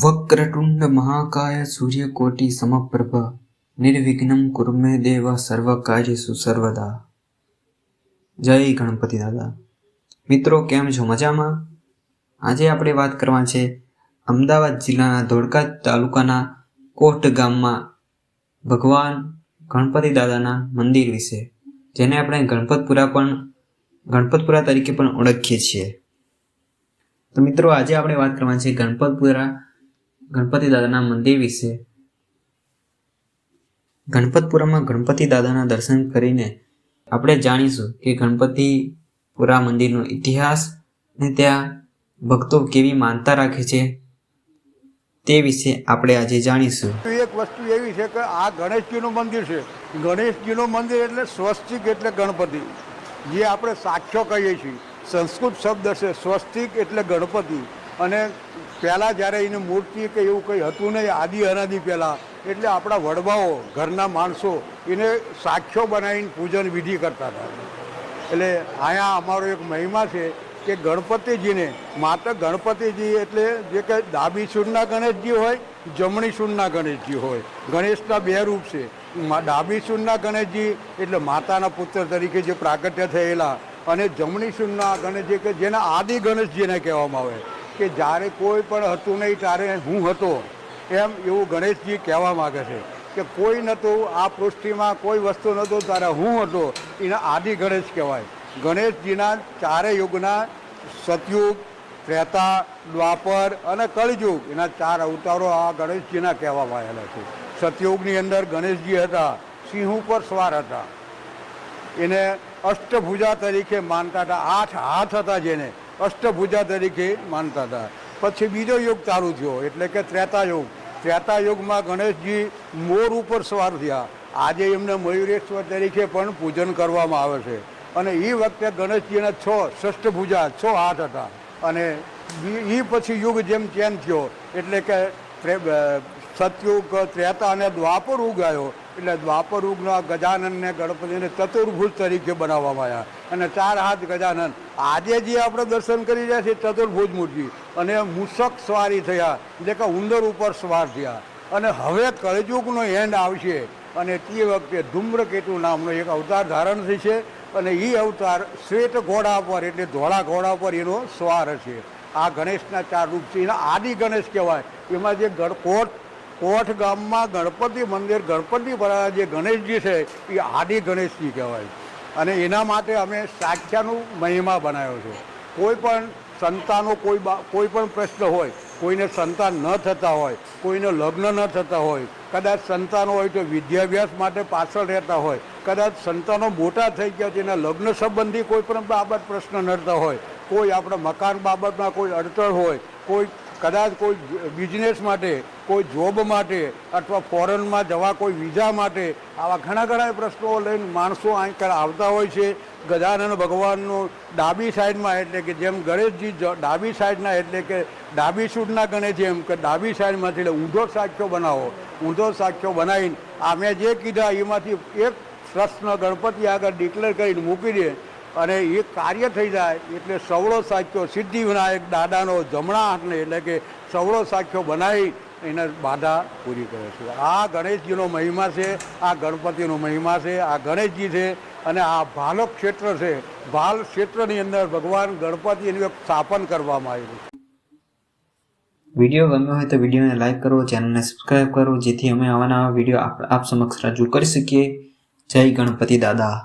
વક્રતુંડ મહાકાય સૂર્યકોટિ સમપ્રભ નિર્વિઘ્નમ કુરુ મે દેવ સર્વકાર્યેષુ સર્વદા। જય ગણપતિ દાદા। મિત્રો કેમ છો? મજામાં? આજે આપણે વાત કરવા છે અમદાવાદ જિલ્લાના ધોળકા તાલુકાના કોટ ગામમાં ભગવાન ગણપતિ દાદાના મંદિર વિશે, જેને આપણે ગણપતપુરા તરીકે પણ ઓળખીએ છીએ। તો મિત્રો આજે આપણે વાત કરવા છે ગણપતિ દાદાના મંદિર વિશે। ગણપતપુરામાં ગણપતિ દાદાના દર્શન કરીને આપણે જાણીશું કે ગણપતિપુરા મંદિરનો ઇતિહાસ અને ત્યાં ભક્તો કેવી માનતા રાખે છે તે વિશે આપણે આજે જાણીશું। એક વસ્તુ એવી છે કે આ ગણેશજીનું મંદિર છે। ગણેશજીનું મંદિર એટલે સ્વસ્તિક એટલે ગણપતિ, જે આપણે સાક્ષ્યો કહીએ છીએ। સંસ્કૃત શબ્દ છે સ્વસ્તિક એટલે ગણપતિ। અને પહેલાં જ્યારે એની મૂર્તિ કે એવું કંઈ હતું નહીં, આદિ અનાદિ પહેલાં, એટલે આપણા વડવાઓ ઘરના માણસો એને સાક્ષ્યો બનાવીને પૂજન વિધિ કરતા હતા। એટલે અહીંયા અમારો એક મહિમા છે કે ગણપતિજીને માત્ર ગણપતિજી એટલે જે કે ડાબી સૂરના ગણેશજી હોય, જમણી સૂરના ગણેશજી હોય। ગણેશના બે રૂપ છે। ડાબી સૂરના ગણેશજી એટલે માતાના પુત્ર તરીકે જે પ્રાગટ્ય થયેલા, અને જમણી સૂરના ગણેશજી કે જેના આદિ ગણેશજીને કહેવામાં આવે કે જ્યારે કોઈ પણ હતું નહીં ત્યારે હું હતો, એમ એવું ગણેશજી કહેવા માગે છે કે કોઈ નહોતું આ પૃષ્ટિમાં, કોઈ વસ્તુ નહોતું ત્યારે હું હતો, એના આદિ ગણેશ કહેવાય। ગણેશજીના ચારે યુગના સતયુગ, ત્રેતા, દ્વાપર અને કળયુગ, એના ચાર અવતારો આ ગણેશજીના કહેવામાં આવેલા છે। સતયુગની અંદર ગણેશજી હતા, સિંહ ઉપર સવાર હતા, એને અષ્ટભુજા તરીકે માનતા હતા। 8 હાથ હતા જેને અષ્ટભુજા તરીકે માનતા હતા। પછી બીજો યુગ ચાલુ થયો એટલે કે ત્રેતા યુગ। ત્રેતા યુગમાં ગણેશજી મોર ઉપર સવાર થયા। આજે એમને મયુરેશ્વર તરીકે પણ પૂજન કરવામાં આવે છે। અને એ વખતે ગણેશજીના 6 ષષ્ઠભુજા 6 હાથ હતા। અને એ પછી યુગ જેમ ચેન્જ થયો એટલે કે સતયુગ, ત્રેતા અને દ્વાપર યુગ આવ્યો, એટલે દ્વાપર યુગના ગજાનનને ગણપતિને ચતુર્ભુજ તરીકે બનાવવામાં આવ્યા, અને 4 હાથ ગજાનન। આજે જે આપણે દર્શન કરી રહ્યા છીએ ચતુર્ભુજ મૂર્તિ, અને મૂષક સવારી થયા એટલે કે ઉંદર ઉપર સવાર થયા। અને હવે કળયુગનો એન્ડ આવશે, અને તે વખતે ધૂમ્રકેતુ નામનો એક અવતાર ધારણ થશે, અને એ અવતાર શ્વેત ઘોડા પર એટલે ધોળા ઘોડા પર એનો સવાર હશે। આ ગણેશના 4 રૂપ છે, એના આદિ ગણેશ કહેવાય। એમાં જે કોઠ ગામમાં ગણપતિ મંદિર, ગણપતિપુરા જે ગણેશજી છે એ આદિ ગણેશજી કહેવાય। અને એના માટે અમે સાખ્યાનું મહિમા બનાવ્યો છે। કોઈ પણ સંતાનો કોઈ પણ પ્રશ્ન હોય, કોઈને સંતાન ન થતા હોય, કોઈને લગ્ન ન થતા હોય, કદાચ સંતાનો હોય તો વિદ્યાભ્યાસ માટે પાછળ રહેતા હોય, કદાચ સંતાનો મોટા થઈ ગયા તેના લગ્ન સંબંધી કોઈ પણ બાબત પ્રશ્ન નડતા હોય, કોઈ આપણે મકાન બાબતમાં કોઈ અડચણ હોય, કદાચ કોઈ બિઝનેસ માટે, કોઈ જોબ માટે, અથવા ફોરેનમાં જવા કોઈ વિઝા માટે, આવા ઘણા પ્રશ્નો લઈને માણસો અહીં આવતા હોય છે। ગજાનન ભગવાનનું ડાબી સાઈડમાં એટલે કે જેમ ગણેશજી ડાબી સાઈડના એટલે કે ડાબી સૂરના ગણેશજી, એમ કે ડાબી સાઈડમાંથી એટલે ઊંધો સાખ્યો બનાવો। ઊંધો સાખ્યો બનાવીને આ મેં જે કીધા એમાંથી એક પ્રશ્ન ગણપતિ આગળ ડિક્લેર કરીને મૂકી દે, અને એ કાર્ય થઈ જાય એટલે સવળો સાખ્યો સિદ્ધિવિનાયક દાદાનો જમણા હાથને એટલે કે સવળો સાખ્યો બનાવી એને બાધા પૂરી કરે છે। આ ગણેશજીનો મહિમા છે, આ ગણપતિનો મહિમા છે, આ ગણેશજી છે। અને આ ભાલ ક્ષેત્ર છે, ભાલ ક્ષેત્રની અંદર ભગવાન ગણપતિનું એક સ્થાપન કરવામાં આવ્યું છે। વિડીયો ગમ્યો હોય તો વિડીયોને લાઈક કરો, ચેનલને સબસ્ક્રાઈબ કરો, જેથી અમે આવા નવા વિડીયો આપ સમક્ષ રજૂ કરી શકીએ। જય ગણપતિ દાદા।